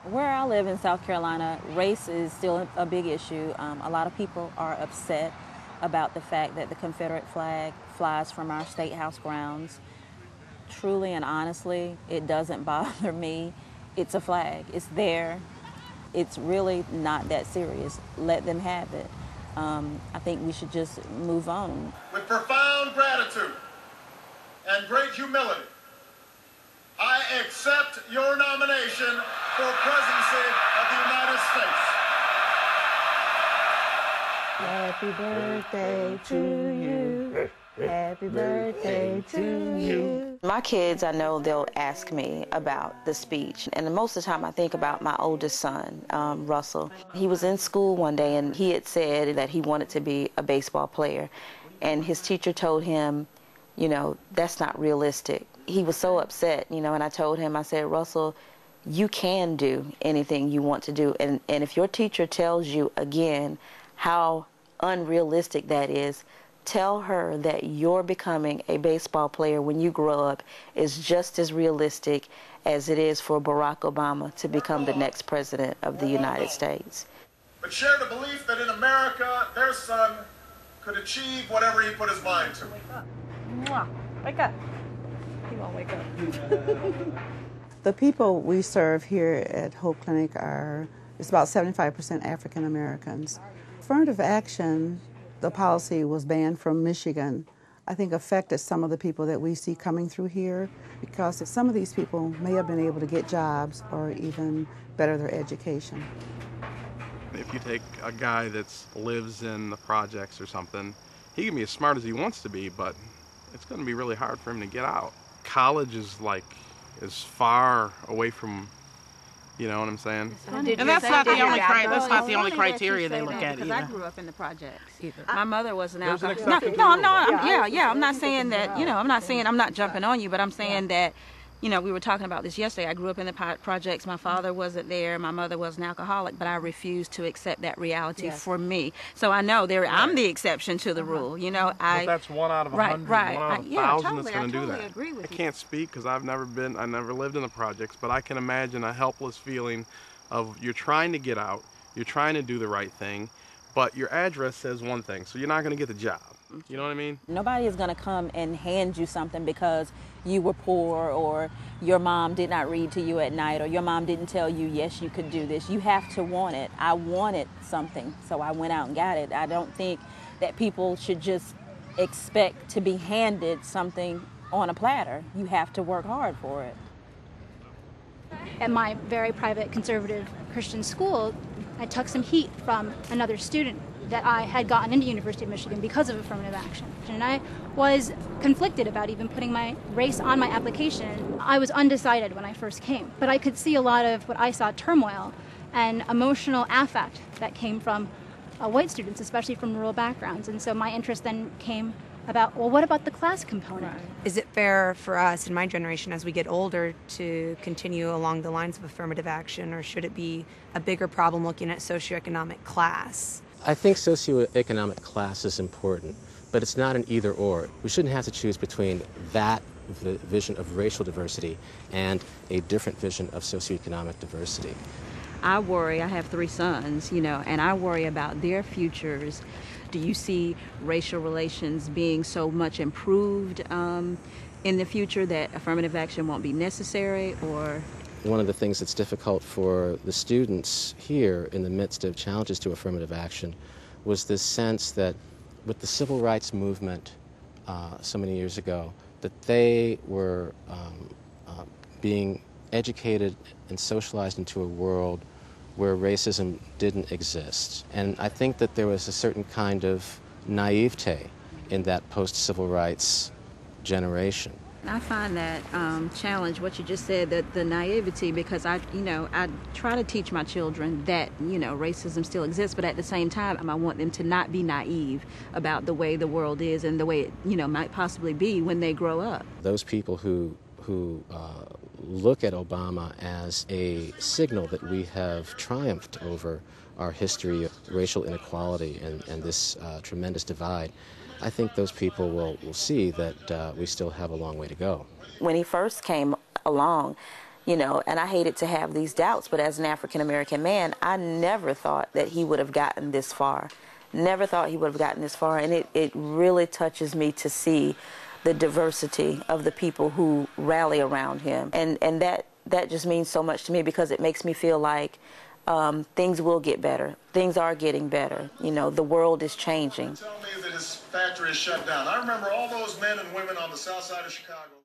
Where I live in South Carolina, race is still a big issue. A lot of people are upset about the fact that the Confederate flag flies from our State House grounds. Truly and honestly, it doesn't bother me. It's a flag. It's there. It's really not that serious. Let them have it. I think we should just move on. With profound gratitude and great humility, I accept your nomination for presidency of the United States. Happy birthday to you. Happy birthday to you. My kids, I know they'll ask me about the speech. And most of the time I think about my oldest son, Russell. He was in school one day and he had said that he wanted to be a baseball player. And his teacher told him, you know, that's not realistic. He was so upset, you know, and I told him, I said, Russell, you can do anything you want to do. And if your teacher tells you again how unrealistic that is, tell her that you're becoming a baseball player when you grow up is just as realistic as it is for Barack Obama to become the next president of the United States. But share the belief that in America, their son could achieve whatever he put his mind to. Wake up. Mwah. Wake up. He won't wake up. The people we serve here at Hope Clinic it's about 75% African Americans. Affirmative action, the policy was banned from Michigan, I think affected some of the people that we see coming through here because some of these people may have been able to get jobs or even better their education. If you take a guy that lives in the projects or something, he can be as smart as he wants to be, but it's going to be really hard for him to get out. College is far away from, you know what I'm saying? And that's not the only criteria they look at. Because I grew up in the projects. Either. My mother was an alcoholic. I'm not saying that, you know, I'm not jumping on you, but I'm saying that, you know, we were talking about this yesterday. I grew up in the projects. My father wasn't there. My mother was an alcoholic, but I refused to accept that reality for me. So I know I'm the exception to the rule. You know, but that's 1 out of 100, 1 out of 1,000 that's going to do that. Agree with I can't speak because I never lived in the projects, but I can imagine a helpless feeling of you're trying to get out, you're trying to do the right thing, but your address says one thing, so you're not going to get the job. You know what I mean? Nobody is going to come and hand you something because you were poor or your mom did not read to you at night or your mom didn't tell you, yes, you could do this. You have to want it. I wanted something, so I went out and got it. I don't think that people should just expect to be handed something on a platter. You have to work hard for it. At my very private conservative Christian school, I took some heat from another student that I had gotten into University of Michigan because of affirmative action. And I was conflicted about even putting my race on my application. I was undecided when I first came, but I could see a lot of what I saw turmoil and emotional affect that came from white students, especially from rural backgrounds. And so my interest then came about, well, what about the class component? Right. Is it fair for us in my generation as we get older to continue along the lines of affirmative action, or should it be a bigger problem looking at socioeconomic class? I think socioeconomic class is important, but it's not an either or. We shouldn't have to choose between that vision of racial diversity and a different vision of socioeconomic diversity. I worry, I have 3 sons, you know, and I worry about their futures. Do you see racial relations being so much improved in the future that affirmative action won't be necessary, or? One of the things that's difficult for the students here in the midst of challenges to affirmative action was this sense that with the civil rights movement so many years ago, that they were being educated and socialized into a world where racism didn't exist. And I think that there was a certain kind of naivete in that post-civil rights generation. I find that challenge what you just said, that the naivety, because I try to teach my children that, you know, racism still exists, but at the same time, I want them to not be naive about the way the world is and the way it, you know, might possibly be when they grow up. Those people who look at Obama as a signal that we have triumphed over our history of racial inequality and this tremendous divide, I think those people will see that we still have a long way to go. When he first came along, you know, and I hated to have these doubts, but as an African-American man, I never thought that he would have gotten this far. Never thought he would have gotten this far, and it really touches me to see the diversity of the people who rally around him. And that just means so much to me, because it makes me feel like things will get better. Things are getting better. You know, the world is changing. Tell me that his factory is shut down. I remember all those men and women on the south side of Chicago.